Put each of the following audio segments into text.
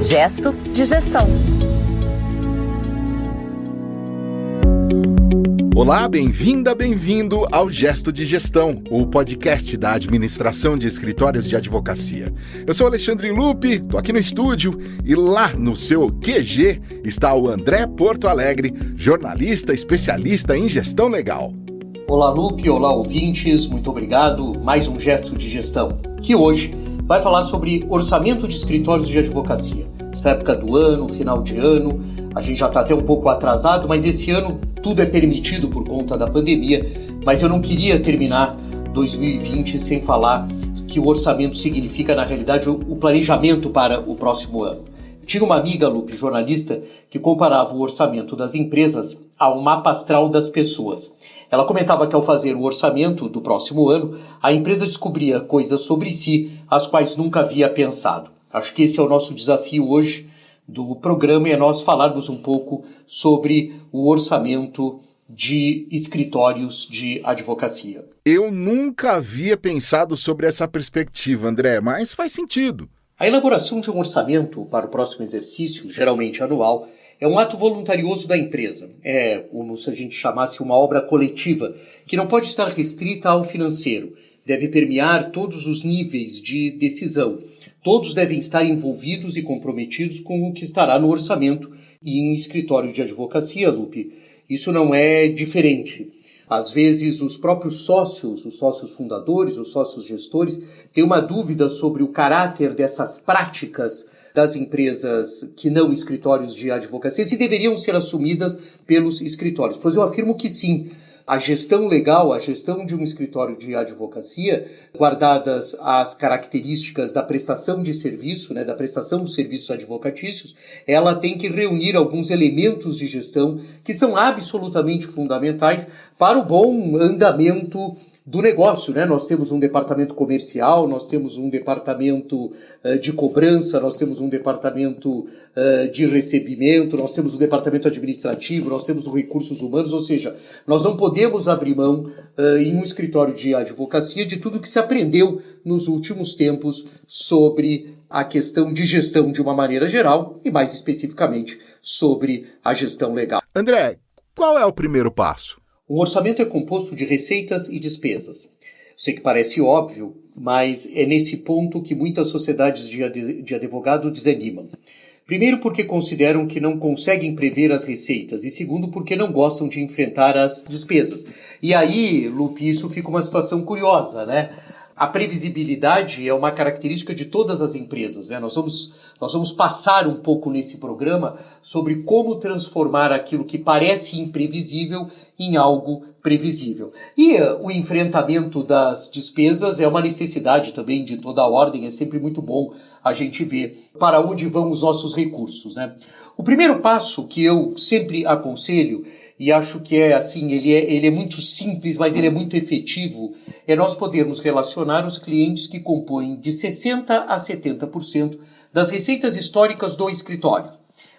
Gesto de Gestão. Olá, bem-vinda, bem-vindo ao Gesto de Gestão, o podcast da administração de escritórios de advocacia. Eu sou Alexandre Lupe, estou aqui no estúdio e lá no seu QG está o André Porto Alegre, jornalista especialista em gestão legal. Olá Lupe, olá ouvintes, muito obrigado. Mais um Gesto de Gestão, que hoje vai falar sobre orçamento de escritórios de advocacia. Essa época do ano, final de ano, a gente já está até um pouco atrasado, mas esse ano tudo é permitido por conta da pandemia, mas eu não queria terminar 2020 sem falar que o orçamento significa, na realidade, o planejamento para o próximo ano. Eu tinha uma amiga, Lupe, jornalista, que comparava o orçamento das empresas ao mapa astral das pessoas. Ela comentava que ao fazer o orçamento do próximo ano, a empresa descobria coisas sobre si, as quais nunca havia pensado. Acho que esse é o nosso desafio hoje do programa, é nós falarmos um pouco sobre o orçamento de escritórios de advocacia. Eu nunca havia pensado sobre essa perspectiva, André, mas faz sentido. A elaboração de um orçamento para o próximo exercício, geralmente anual, é um ato voluntarioso da empresa. É como se a gente chamasse uma obra coletiva, que não pode estar restrita ao financeiro. Deve permear todos os níveis de decisão. Todos devem estar envolvidos e comprometidos com o que estará no orçamento. E em escritórios de advocacia, Lupe, isso não é diferente. Às vezes, os próprios sócios, os sócios fundadores, os sócios gestores, têm uma dúvida sobre o caráter dessas práticas das empresas que não escritórios de advocacia, se deveriam ser assumidas pelos escritórios. Pois eu afirmo que sim. A gestão legal, a gestão de um escritório de advocacia, guardadas as características da prestação de serviço, da prestação dos serviços advocatícios, ela tem que reunir alguns elementos de gestão que são absolutamente fundamentais para o bom andamento do negócio. Nós temos um departamento comercial, nós temos um departamento de cobrança, nós temos um departamento de recebimento, nós temos um departamento administrativo, nós temos os recursos humanos, ou seja, nós não podemos abrir mão em um escritório de advocacia de tudo que se aprendeu nos últimos tempos sobre a questão de gestão de uma maneira geral e mais especificamente sobre a gestão legal. André, qual é o primeiro passo? Um orçamento é composto de receitas e despesas. Sei que parece óbvio, mas é nesse ponto que muitas sociedades de advogado desanimam. Primeiro, porque consideram que não conseguem prever as receitas, e segundo, porque não gostam de enfrentar as despesas. E aí, Lupe, isso fica uma situação curiosa, A previsibilidade é uma característica de todas as empresas. Nós vamos passar um pouco nesse programa sobre como transformar aquilo que parece imprevisível em algo previsível. E o enfrentamento das despesas é uma necessidade também de toda a ordem. É sempre muito bom a gente ver para onde vão os nossos recursos. O primeiro passo que eu sempre aconselho, e acho que ele é muito simples, mas ele é muito efetivo, é nós podermos relacionar os clientes que compõem de 60% a 70% das receitas históricas do escritório.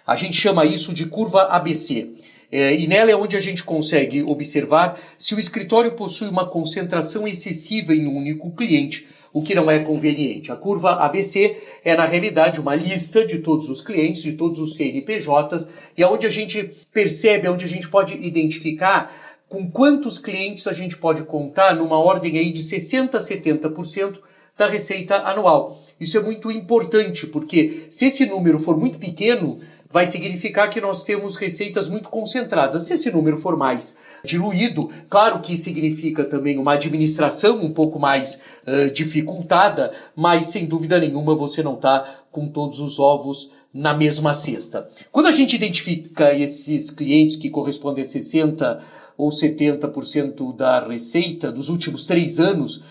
A gente chama isso de curva ABC. E nela é onde a gente consegue observar se o escritório possui uma concentração excessiva em um único cliente, o que não é conveniente. A curva ABC é, na realidade, uma lista de todos os clientes, de todos os CNPJs, e é onde a gente percebe, onde a gente pode identificar com quantos clientes a gente pode contar numa ordem aí de 60% a 70% da receita anual. Isso é muito importante, porque se esse número for muito pequeno, vai significar que nós temos receitas muito concentradas. Se esse número for mais diluído, claro que significa também uma administração um pouco mais dificultada, mas sem dúvida nenhuma você não está com todos os ovos na mesma cesta. Quando a gente identifica esses clientes que correspondem a 60% ou 70% da receita dos últimos 3 anos,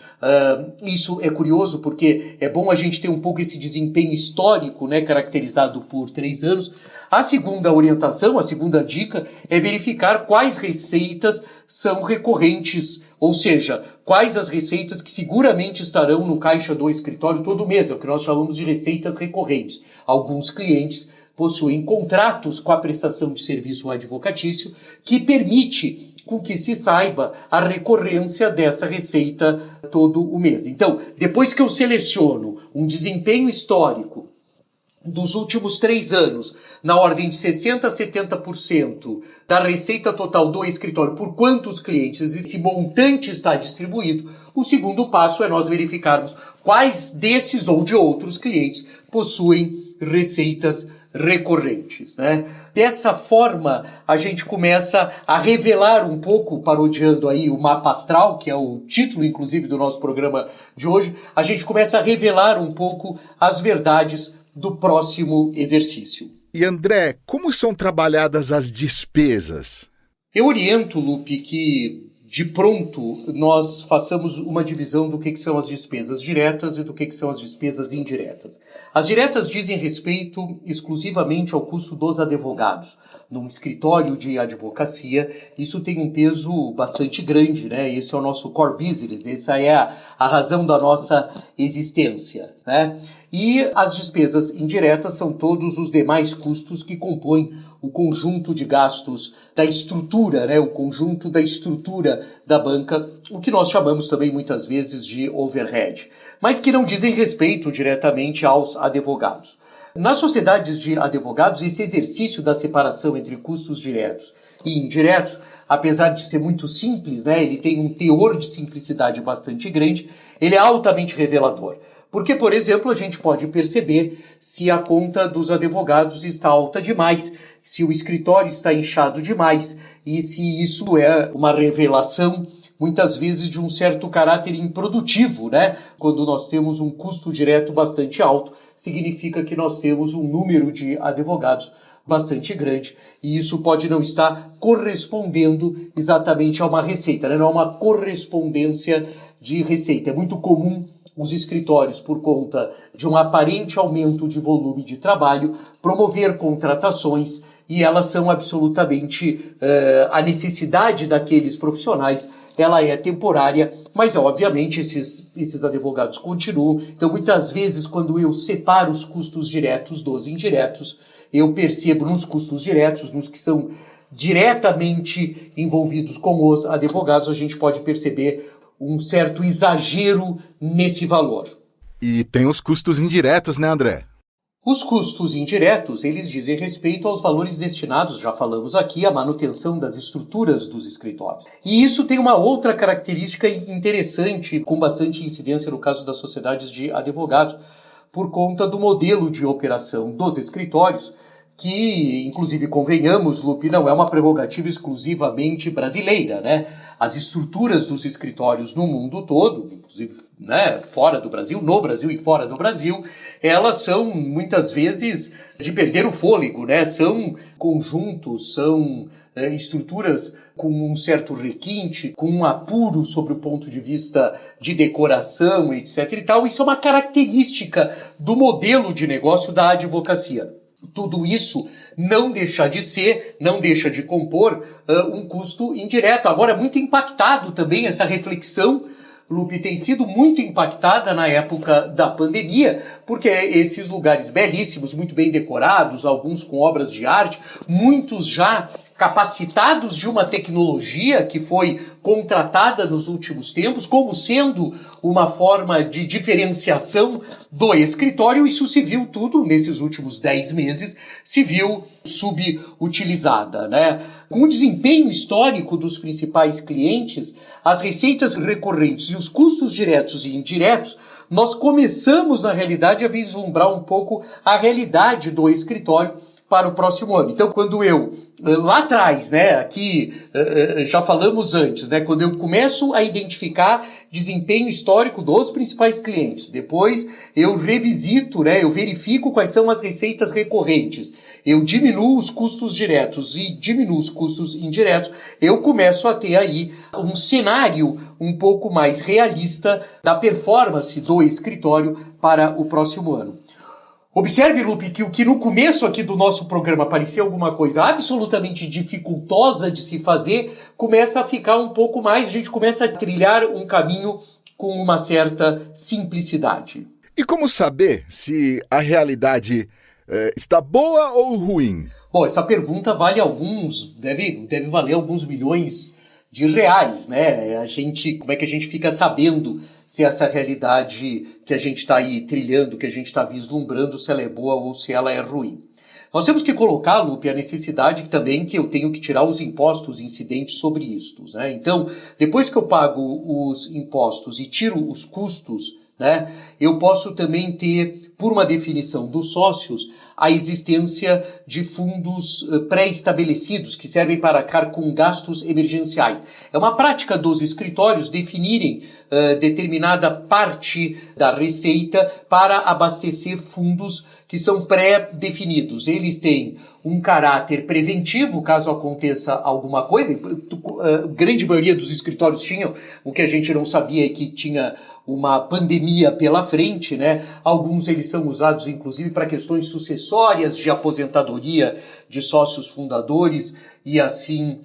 isso é curioso porque é bom a gente ter um pouco esse desempenho histórico, caracterizado por 3 anos. A segunda orientação, a segunda dica é verificar quais receitas são recorrentes, ou seja, quais as receitas que seguramente estarão no caixa do escritório todo mês, é o que nós chamamos de receitas recorrentes. Alguns clientes possuem contratos com a prestação de serviço advocatício que permite com que se saiba a recorrência dessa receita todo o mês. Então, depois que eu seleciono um desempenho histórico, dos últimos 3 anos, na ordem de 60% a 70% da receita total do escritório, por quantos clientes esse montante está distribuído, o segundo passo é nós verificarmos quais desses ou de outros clientes possuem receitas recorrentes, né? Dessa forma, a gente começa a revelar um pouco, parodiando aí o mapa astral, que é o título, inclusive, do nosso programa de hoje, a gente começa a revelar um pouco as verdades do próximo exercício. E André, como são trabalhadas as despesas? Eu oriento, Lupe, que de pronto nós façamos uma divisão do que são as despesas diretas e do que são as despesas indiretas. As diretas dizem respeito exclusivamente ao custo dos advogados. Num escritório de advocacia, isso tem um peso bastante grande, né? Esse é o nosso core business, essa é a razão da nossa existência, né? E as despesas indiretas são todos os demais custos que compõem o conjunto de gastos da estrutura, né? O conjunto da estrutura da banca, o que nós chamamos também muitas vezes de overhead, mas que não dizem respeito diretamente aos advogados. Nas sociedades de advogados, esse exercício da separação entre custos diretos e indiretos, apesar de ser muito simples, né? Ele tem um teor de simplicidade bastante grande, ele é altamente revelador. Porque, por exemplo, a gente pode perceber se a conta dos advogados está alta demais, se o escritório está inchado demais e se isso é uma revelação, muitas vezes, de um certo caráter improdutivo, né? Quando nós temos um custo direto bastante alto, significa que nós temos um número de advogados bastante grande e isso pode não estar correspondendo exatamente a uma receita, né? Não é uma correspondência de receita. É muito comum os escritórios, por conta de um aparente aumento de volume de trabalho, promover contratações e elas são absolutamente a necessidade daqueles profissionais, ela é temporária, mas obviamente esses advogados continuam. Então muitas vezes quando eu separo os custos diretos dos indiretos, eu percebo nos custos diretos, nos que são diretamente envolvidos com os advogados, a gente pode perceber um certo exagero nesse valor. E tem os custos indiretos, né, André? Os custos indiretos, eles dizem respeito aos valores destinados, já falamos aqui, à manutenção das estruturas dos escritórios. E isso tem uma outra característica interessante, com bastante incidência no caso das sociedades de advogados, por conta do modelo de operação dos escritórios, que, inclusive, convenhamos, Lupe, não é uma prerrogativa exclusivamente brasileira, né? As estruturas dos escritórios no mundo todo, inclusive, né, fora do Brasil, no Brasil e fora do Brasil, elas são, muitas vezes, de perder o fôlego, né? São conjuntos, são estruturas com um certo requinte, com um apuro sobre o ponto de vista de decoração, etc. e tal. Isso é uma característica do modelo de negócio da advocacia. Tudo isso não deixa de ser, não deixa de compor um custo indireto. Agora, muito impactado também essa reflexão, Lupe, tem sido muito impactada na época da pandemia, porque esses lugares belíssimos, muito bem decorados, alguns com obras de arte, muitos já capacitados de uma tecnologia que foi contratada nos últimos tempos, como sendo uma forma de diferenciação do escritório, isso se viu tudo, nesses últimos 10 meses, se viu subutilizada, né? Com o desempenho histórico dos principais clientes, as receitas recorrentes e os custos diretos e indiretos, nós começamos, na realidade, a vislumbrar um pouco a realidade do escritório para o próximo ano. Então, quando eu, lá atrás, né, aqui já falamos antes, né, quando eu começo a identificar desempenho histórico dos principais clientes, depois eu revisito, né, eu verifico quais são as receitas recorrentes, eu diminuo os custos diretos e diminuo os custos indiretos, eu começo a ter aí um cenário um pouco mais realista da performance do escritório para o próximo ano. Observe, Lupe, que o que no começo aqui do nosso programa parecia alguma coisa absolutamente dificultosa de se fazer, começa a ficar um pouco mais, a gente começa a trilhar um caminho com uma certa simplicidade. E como saber se a realidade está boa ou ruim? Bom, essa pergunta vale deve valer alguns milhões de reais, né? Como é que a gente fica sabendo se essa realidade que a gente está aí trilhando, que a gente está vislumbrando, se ela é boa ou se ela é ruim. Nós temos que colocar, Lupe, a necessidade também que eu tenho que tirar os impostos incidentes sobre isto, né? Então, depois que eu pago os impostos e tiro os custos, né, eu posso também ter, por uma definição dos sócios, a existência de fundos pré-estabelecidos que servem para arcar com gastos emergenciais. É uma prática dos escritórios definirem determinada parte da receita para abastecer fundos que são pré-definidos. Eles têm um caráter preventivo, caso aconteça alguma coisa. A grande maioria dos escritórios tinham, o que a gente não sabia é que tinha uma pandemia pela frente, né? Alguns eles são usados inclusive para questões sucessórias de aposentadoria de sócios fundadores e assim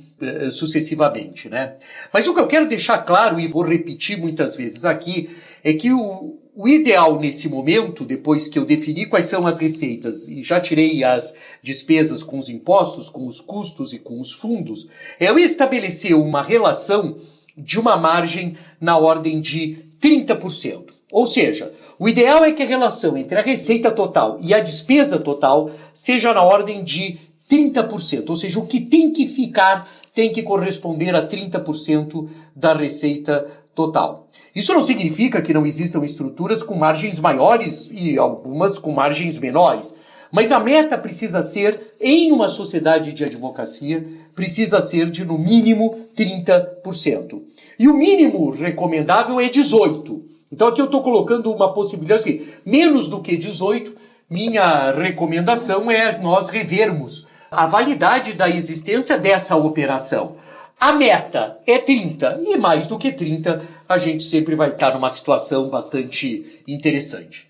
sucessivamente, né? Mas o que eu quero deixar claro, e vou repetir muitas vezes aqui, é que o ideal nesse momento, depois que eu defini quais são as receitas e já tirei as despesas com os impostos, com os custos e com os fundos, é eu estabelecer uma relação de uma margem na ordem de 30%. Ou seja, o ideal é que a relação entre a receita total e a despesa total seja na ordem de 30%. Ou seja, o que tem que ficar tem que corresponder a 30% da receita total. Isso não significa que não existam estruturas com margens maiores e algumas com margens menores. Mas a meta precisa ser, em uma sociedade de advocacia, precisa ser de no mínimo 30%. E o mínimo recomendável é 18%. Então aqui eu estou colocando uma possibilidade assim, menos do que 18%, minha recomendação é nós revermos a validade da existência dessa operação. A meta é 30%, e mais do que 30%, a gente sempre vai estar numa situação bastante interessante.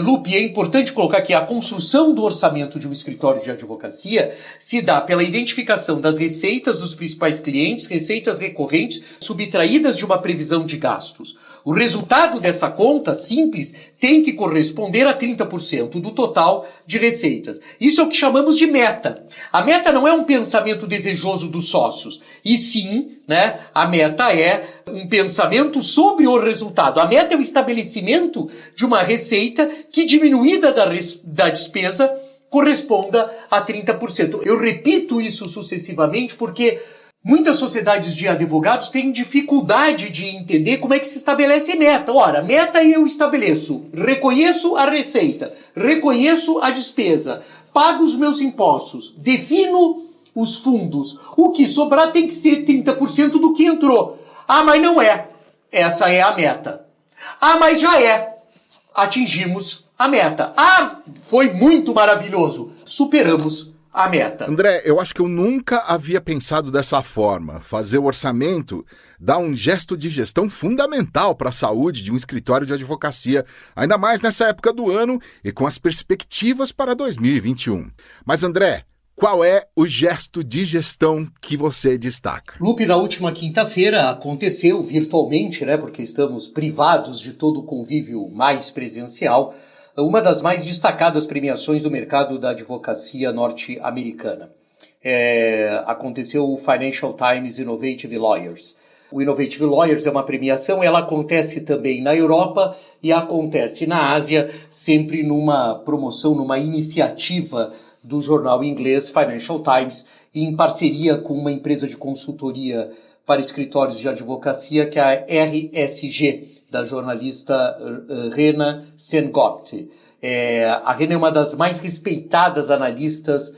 Lupe, é importante colocar que a construção do orçamento de um escritório de advocacia se dá pela identificação das receitas dos principais clientes, receitas recorrentes, subtraídas de uma previsão de gastos. O resultado dessa conta simples tem que corresponder a 30% do total de receitas. Isso é o que chamamos de meta. A meta não é um pensamento desejoso dos sócios, e sim, né, a meta é um pensamento sobre o resultado. A meta é o estabelecimento de uma receita que, diminuída da despesa, corresponda a 30%. Eu repito isso sucessivamente porque muitas sociedades de advogados têm dificuldade de entender como é que se estabelece meta. Ora, meta eu estabeleço, reconheço a receita, reconheço a despesa, pago os meus impostos, defino os fundos. O que sobrar tem que ser 30% do que entrou. Ah, mas não é. Essa é a meta. Ah, mas já é. Atingimos a meta. Ah, foi muito maravilhoso. Superamos a meta. André, eu acho que eu nunca havia pensado dessa forma. Fazer o orçamento dá um gesto de gestão fundamental para a saúde de um escritório de advocacia, ainda mais nessa época do ano e com as perspectivas para 2021. Mas, André, qual é o gesto de gestão que você destaca? Lupe, na última quinta-feira aconteceu virtualmente, né, porque estamos privados de todo o convívio mais presencial, uma das mais destacadas premiações do mercado da advocacia norte-americana. Aconteceu o Financial Times Innovative Lawyers. O Innovative Lawyers é uma premiação, ela acontece também na Europa e acontece na Ásia, sempre numa promoção, numa iniciativa do jornal inglês Financial Times, em parceria com uma empresa de consultoria para escritórios de advocacia, que é a RSG, da jornalista Rena Sengotti. A Rena é uma das mais respeitadas analistas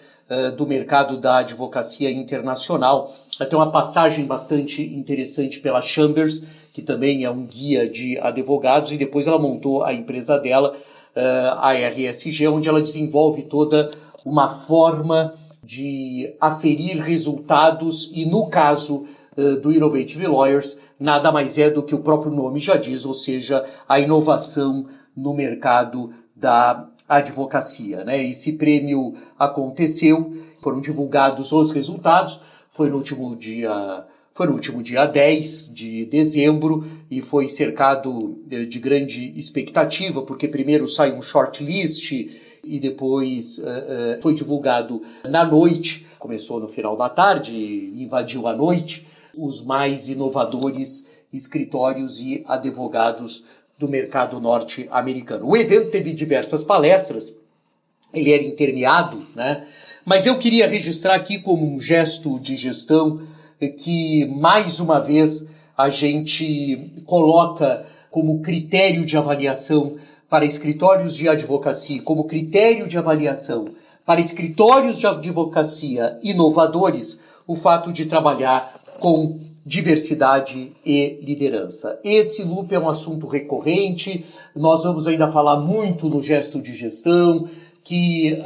do mercado da advocacia internacional. Ela tem uma passagem bastante interessante pela Chambers, que também é um guia de advogados, e depois ela montou a empresa dela, a RSG, onde ela desenvolve toda uma forma de aferir resultados e, no caso do Innovative Lawyers, nada mais é do que o próprio nome já diz, ou seja, a inovação no mercado da advocacia, né? Esse prêmio aconteceu, foram divulgados os resultados, foi no último dia 10 de dezembro e foi cercado de grande expectativa, porque primeiro sai um shortlist e depois foi divulgado na noite, começou no final da tarde, invadiu a noite, os mais inovadores escritórios e advogados do mercado norte-americano. O evento teve diversas palestras, ele era intermeado, né? Mas eu queria registrar aqui como um gesto de gestão que, mais uma vez, a gente coloca como critério de avaliação para escritórios de advocacia, como critério de avaliação para escritórios de advocacia inovadores, o fato de trabalhar com diversidade e liderança. Esse, Lupe, é um assunto recorrente, nós vamos ainda falar muito no gesto de gestão, que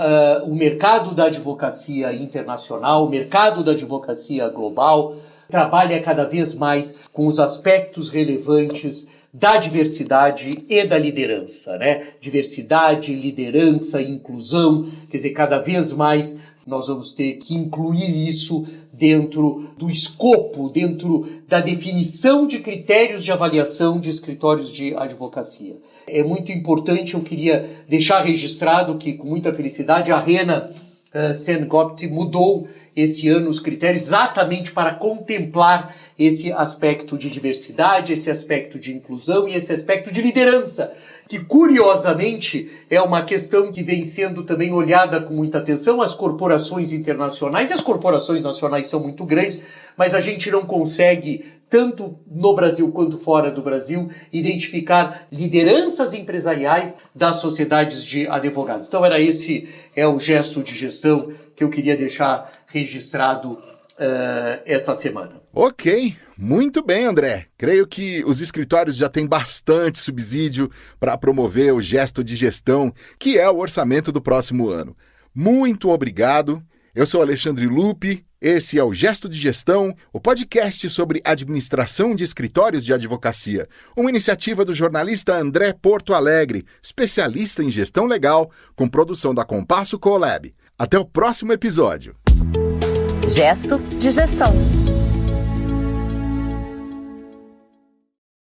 o mercado da advocacia internacional, o mercado da advocacia global, trabalha cada vez mais com os aspectos relevantes da diversidade e da liderança, né? Diversidade, liderança, inclusão, quer dizer, cada vez mais nós vamos ter que incluir isso dentro do escopo, dentro da definição de critérios de avaliação de escritórios de advocacia. É muito importante, eu queria deixar registrado que, com muita felicidade, a Rena Sengopt mudou esse ano os critérios exatamente para contemplar esse aspecto de diversidade, esse aspecto de inclusão e esse aspecto de liderança, que curiosamente é uma questão que vem sendo também olhada com muita atenção. As corporações internacionais e as corporações nacionais são muito grandes, mas a gente não consegue, tanto no Brasil quanto fora do Brasil, identificar lideranças empresariais das sociedades de advogados. Então esse é o gesto de gestão que eu queria deixar registrado essa semana. Ok, muito bem, André. Creio que os escritórios já têm bastante subsídio para promover o gesto de gestão, que é o orçamento do próximo ano. Muito obrigado. Eu sou Alexandre Lupe, esse é o Gesto de Gestão, o podcast sobre administração de escritórios de advocacia, uma iniciativa do jornalista André Porto Alegre, especialista em gestão legal, com produção da Compasso Colab. Até o próximo episódio. Gesto de Gestão.